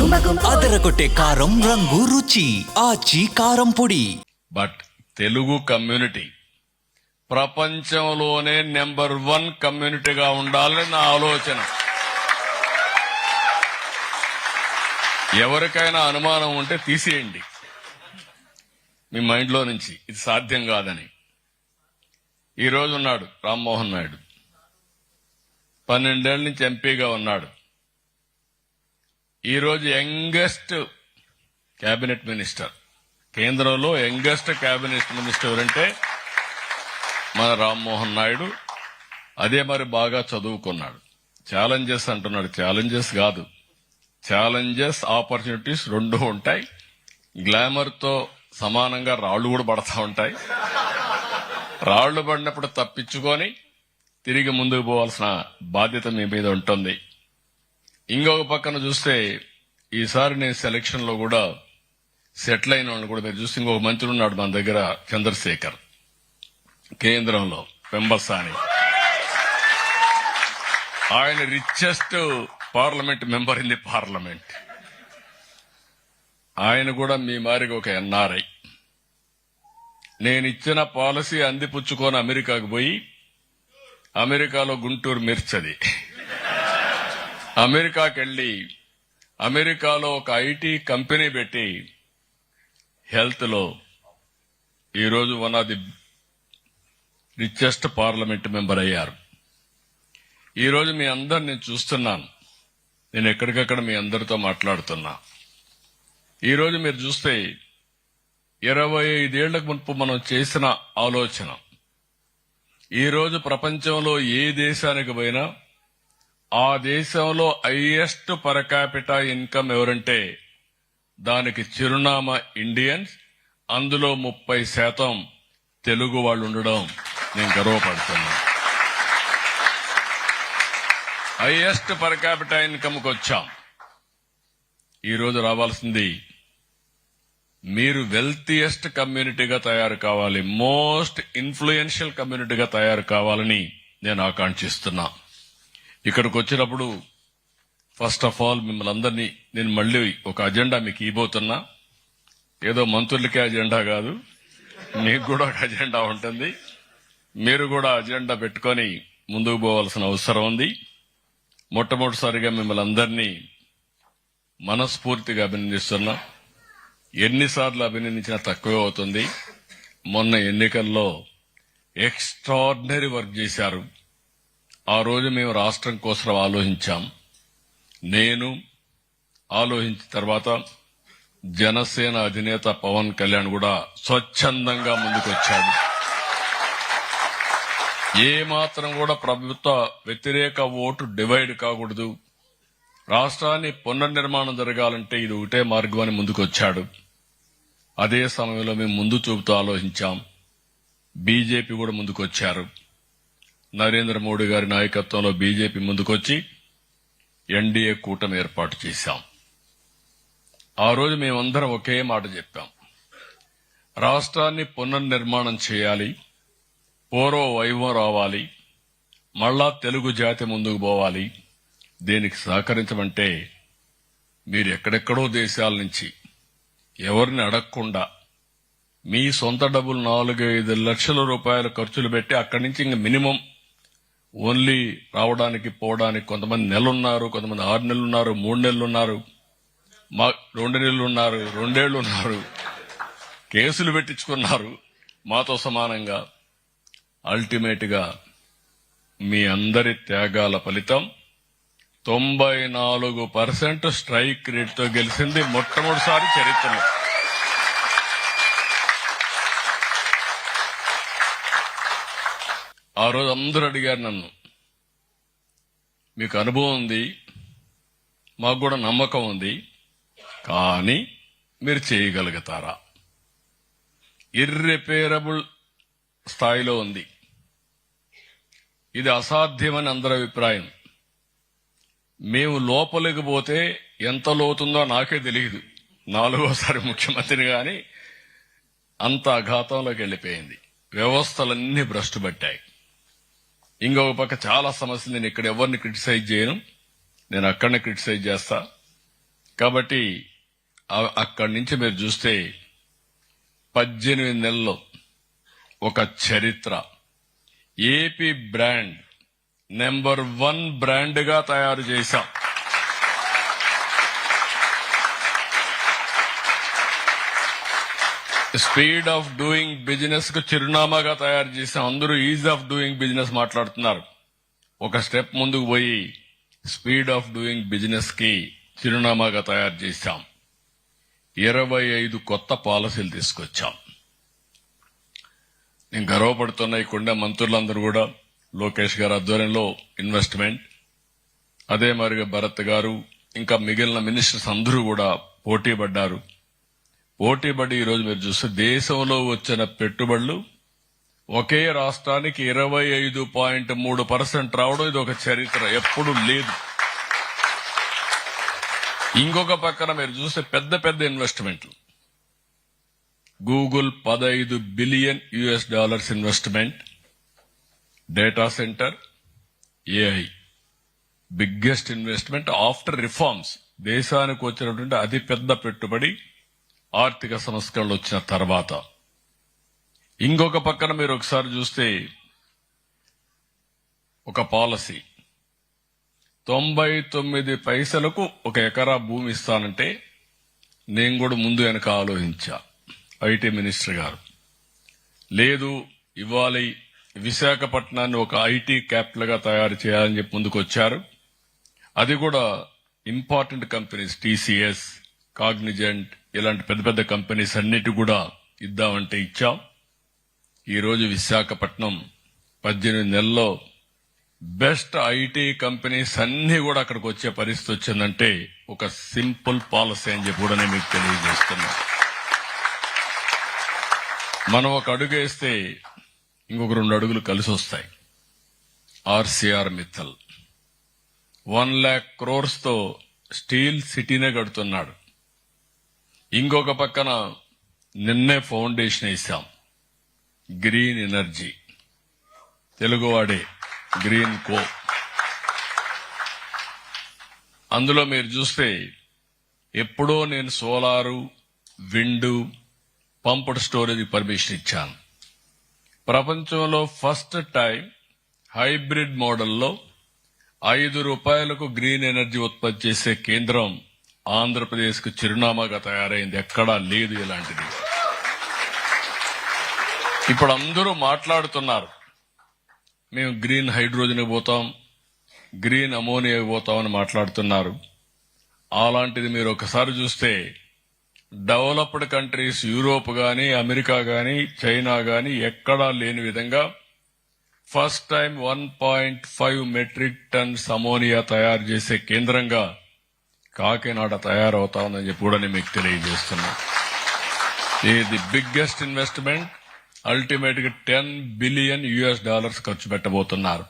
అదరగొట్టే కారం రంగు రుచి ఆచి కారం పొడి. బట్ తెలుగు కమ్యూనిటీ ప్రపంచంలోనే నెంబర్ 1 కమ్యూనిటీగా ఉండాలని నా ఆలోచన. ఎవరికైనా అనుమానం ఉంటే తీసేయండి మీ మైండ్లో నుంచి, ఇది సాధ్యం కాదని. ఈ రోజు ఉన్నాడు రామ్మోహన్ నాయుడు, 12 ఏళ్ల నుంచి ఎంపీగా ఉన్నాడు. ఈ రోజు యంగెస్ట్ కేబినెట్ మినిస్టర్, కేంద్రంలో యంగెస్ట్ కేబినెట్ మినిస్టర్ ఎవరంటే మన రామ్మోహన్ నాయుడు. అదే మరి బాగా చదువుకున్నాడు. ఛాలెంజెస్ అంటున్నాడు, ఛాలెంజెస్ కాదు, ఛాలెంజెస్ ఆపర్చునిటీస్ రెండు ఉంటాయి. గ్లామర్ తో సమానంగా రాళ్లు కూడా పడతా ఉంటాయి. రాళ్లు పడినప్పుడు తప్పించుకొని తిరిగి ముందుకు పోవాల్సిన బాధ్యత మీ మీద ఉంటుంది. ఇంకొక పక్కన చూస్తే ఈసారి నేను సెలక్షన్ లో కూడా సెటిల్ అయిన వాళ్ళు కూడా మీరు చూస్తే ఇంకొక మంత్రి ఉన్నాడు మన దగ్గర, చంద్రశేఖర్, కేంద్రంలో పెంబసాని. ఆయన richest parliament member in the parliament. ఆయన కూడా మీ మారిగా ఒక ఎన్ఆర్ఐ. నేను ఇచ్చిన పాలసీ అందిపుచ్చుకొని అమెరికాకు పోయి, అమెరికాలో గుంటూరు మిర్చది, అమెరికాకి వెళ్లి అమెరికాలో ఒక ఐటీ కంపెనీ పెట్టి హెల్త్ లో ఈరోజు one of the richest parliament member అయ్యారు. ఈ రోజు మీ అందరు నేను చూస్తున్నాను, నేను ఎక్కడికక్కడ మీ అందరితో మాట్లాడుతున్నా. ఈ రోజు మీరు చూస్తే 25 ఏళ్లకు మునుపు మనం చేసిన ఆలోచన ఈ రోజు ప్రపంచంలో ఏ దేశానికి పోయినా ఆ దేశంలో హైయెస్ట్ పర్ క్యాపిటా ఇన్కమ్ ఎవరంటే దానికి చిరునామా ఇండియన్స్. అందులో 30% తెలుగు వాళ్ళు ఉండడం నేను గర్వపడుతున్నా. హైయెస్ట్ పర్ క్యాపిటా ఇన్కమ్ కు వచ్చాం. ఈ రోజు రావాల్సింది మీరు వెల్తియెస్ట్ కమ్యూనిటీగా తయారు కావాలి, మోస్ట్ ఇన్ఫ్లుయెన్షియల్ కమ్యూనిటీగా తయారు కావాలని నేను ఆకాంక్షిస్తున్నా. ఇక్కడికి వచ్చినప్పుడు ఫస్ట్ ఆఫ్ ఆల్ మిమ్మల్ని అందరినీ నేను మళ్ళీ ఒక అజెండా మీకు ఇవ్వబోతున్నా. ఏదో మంత్రులకే అజెండా కాదు, మీకు కూడా ఒక అజెండా ఉంటుంది. మీరు కూడా అజెండా పెట్టుకొని ముందుకు పోవాల్సిన అవసరం ఉంది. మొట్టమొదటిసారిగా మిమ్మల్ని అందరినీ మనస్ఫూర్తిగా అభినందిస్తున్నా. ఎన్నిసార్లు అభినందించినా తక్కువే అవుతుంది. మొన్న ఎన్నికల్లో ఎక్స్ట్రాడినరీ వర్క్ చేశారు. ఆ రోజు మేము రాష్ట్రం కోసం ఆలోచించాం. నేను ఆలోచించిన తర్వాత జనసేన అధినేత పవన్ కళ్యాణ్ కూడా స్వచ్ఛందంగా ముందుకొచ్చాడు. ఏ మాత్రం కూడా ప్రభుత్వ వ్యతిరేక ఓటు డివైడ్ కాకూడదు, రాష్ట్రాన్ని పునర్నిర్మాణం జరగాలంటే ఇది ఒకటే మార్గం అని ముందుకొచ్చాడు. అదే సమయంలో మేము ముందు చూపుతూ ఆలోచించాం. బీజేపీ కూడా ముందుకొచ్చారు. నరేంద్ర మోడీ గారి నాయకత్వంలో బీజేపీ ముందుకొచ్చి ఎన్డీఏ కూటమి ఏర్పాటు చేశాం. ఆ రోజు మేమందరం ఒకే మాట చెప్పాం, రాష్ట్రాన్ని పునర్నిర్మాణం చేయాలి, పూర్వ వైభవం రావాలి, మళ్లా తెలుగు జాతి ముందుకు పోవాలి. దీనికి సహకరించమంటే మీరు ఎక్కడెక్కడో దేశాల నుంచి ఎవరిని అడగకుండా మీ సొంత డబ్బులు 4-5 లక్షల రూపాయల ఖర్చులు పెట్టి అక్కడి నుంచి ఇంక మినిమం ఓన్లీ రావడానికి పోవడానికి కొంతమంది నెలలున్నారు, కొంతమంది 6 నెలలున్నారు, 3 నెలలున్నారు, 2 నెలలున్నారు, 2 ఏళ్లు ఉన్నారు, కేసులు పెట్టించుకున్నారు మాతో సమానంగా. అల్టిమేట్ గా మీ అందరి త్యాగాల ఫలితం 94% స్ట్రైక్ రేట్ తో గెలిచింది మొట్టమొదటిసారి చరిత్రలో. ఆ రోజు అందరూ అడిగారు నన్ను, మీకు అనుభవం ఉంది, మాకు కూడా నమ్మకం ఉంది, కానీ మీరు చేయగలుగుతారా? ఇర్రిపేరబుల్ స్థాయిలో ఉంది. ఇది అసాధ్యమని అందరి అభిప్రాయం. మేము లోపలికి పోతే ఎంత లోతుందో నాకే తెలియదు. 4వసారి ముఖ్యమంత్రిని గాని అంత అఘాతంలోకి వెళ్లిపోయింది. వ్యవస్థలన్నీ భ్రష్టు పట్టాయి. ఇంకొక పక్క చాలా సమస్యలు. నేను ఇక్కడ ఎవరిని క్రిటిసైజ్ చేయను, నేను అక్కడనే క్రిటిసైజ్ చేస్తా. కాబట్టి అక్కడి నుంచి మీరు చూస్తే 18 నెలల్లో ఒక చరిత్ర. ఏపీ బ్రాండ్ నెంబర్ 1 బ్రాండ్ గా తయారు చేశాం. స్పీడ్ ఆఫ్ డూయింగ్ బిజినెస్ కు చిరునామాగా తయారు చేశాం. అందరూ ఈజ్ ఆఫ్ డూయింగ్ బిజినెస్ మాట్లాడుతున్నారు. ఒక స్టెప్ ముందుకు పోయి స్పీడ్ ఆఫ్ డూయింగ్ బిజినెస్ కి చిరునామాగా తయారు చేశాం. 25 కొత్త పాలసీలు తీసుకొచ్చాం. నేను గర్వపడుతున్న ఇక్కడున్న మంత్రులందరూ కూడా లోకేష్ గారి ఆధ్వర్యంలో ఇన్వెస్ట్మెంట్, అదే మరిగా భరత్ గారు ఇంకా మిగిలిన మినిస్టర్స్ అందరూ కూడా పోటీపడ్డారు. పోటీపడి ఈరోజు మీరు చూస్తే దేశంలో వచ్చిన పెట్టుబడులు ఒకే రాష్ట్రానికి 25.3% రావడం ఇది ఒక చరిత్ర, ఎప్పుడు లేదు. ఇంకొక పక్కన మీరు చూస్తే పెద్ద పెద్ద ఇన్వెస్ట్మెంట్లు. Google $15 billion investment, data centre, AI biggest investment after reforms. దేశానికి వచ్చినటువంటి అతి పెద్ద పెట్టుబడి ఆర్థిక సంస్కరణలు వచ్చిన తర్వాత. ఇంకొక పక్కన మీరు ఒకసారి చూస్తే ఒక పాలసీ 99 పైసలకు ఒక ఎకరా భూమి ఇస్తానంటే నేను కూడా ముందు వెనక ఆలోచించా. ఐటీ మినిస్టర్ గారు లేదు, ఇవ్వాలి, విశాఖపట్నాన్ని ఒక ఐటీ క్యాపిటల్ గా తయారు చేయాలని చెప్పి ముందుకు వచ్చారు. అది కూడా ఇంపార్టెంట్ కంపెనీస్, టీసీఎస్, కాగ్నిజెంట్ ఇలాంటి పెద్ద పెద్ద కంపెనీస్ అన్నిటి కూడా ఇద్దామంటే ఇచ్చాం. ఈ రోజు విశాఖపట్నం 18 నెలల్లో బెస్ట్ ఐటీ కంపెనీస్ అన్ని కూడా అక్కడికి వచ్చే పరిస్థితి వచ్చిందంటే ఒక సింపుల్ పాలసీ అని చెప్పి కూడా నేను మీకు తెలియజేస్తున్నా. మనం ఒక అడుగు వేస్తే ఇంకొక 2 అడుగులు కలిసి వస్తాయి. ఆర్సీఆర్ మిత్తల్ 1 lakh crores తో స్టీల్ సిటీనే కడుతున్నాడు. ఇంకొక పక్కన నిన్నే ఫౌండేషన్ వేశాం, గ్రీన్ ఎనర్జీ, తెలుగువాడే గ్రీన్ కో. అందులో మీరు చూస్తే ఎప్పుడో నేను solar, wind, pumped storage permission ఇచ్చాను. ప్రపంచంలో ఫస్ట్ టైం హైబ్రిడ్ మోడల్లో ₹5 గ్రీన్ ఎనర్జీ ఉత్పత్తి చేసే కేంద్రం ఆంధ్రప్రదేశ్ కు చిరునామాగా తయారైంది. ఎక్కడా లేదు ఇలాంటిది. ఇప్పుడు అందరూ మాట్లాడుతున్నారు మేము గ్రీన్ హైడ్రోజన్ పోతాం, గ్రీన్ అమోనియా పోతామని మాట్లాడుతున్నారు. అలాంటిది మీరు ఒకసారి చూస్తే డెవలప్డ్ కంట్రీస్, యూరోప్ గాని, అమెరికా గాని, చైనా గాని ఎక్కడా లేని విధంగా first time 1.5 metric tons ammonia తయారు చేసే కేంద్రంగా కాకినాడ తయారవుతా ఉందని చెప్పి కూడా నేను మీకు తెలియజేస్తున్నా. ఇది బిగ్గెస్ట్ ఇన్వెస్ట్మెంట్, అల్టిమేట్ గా $10 బిలియన్ ఖర్చు పెట్టబోతున్నారు.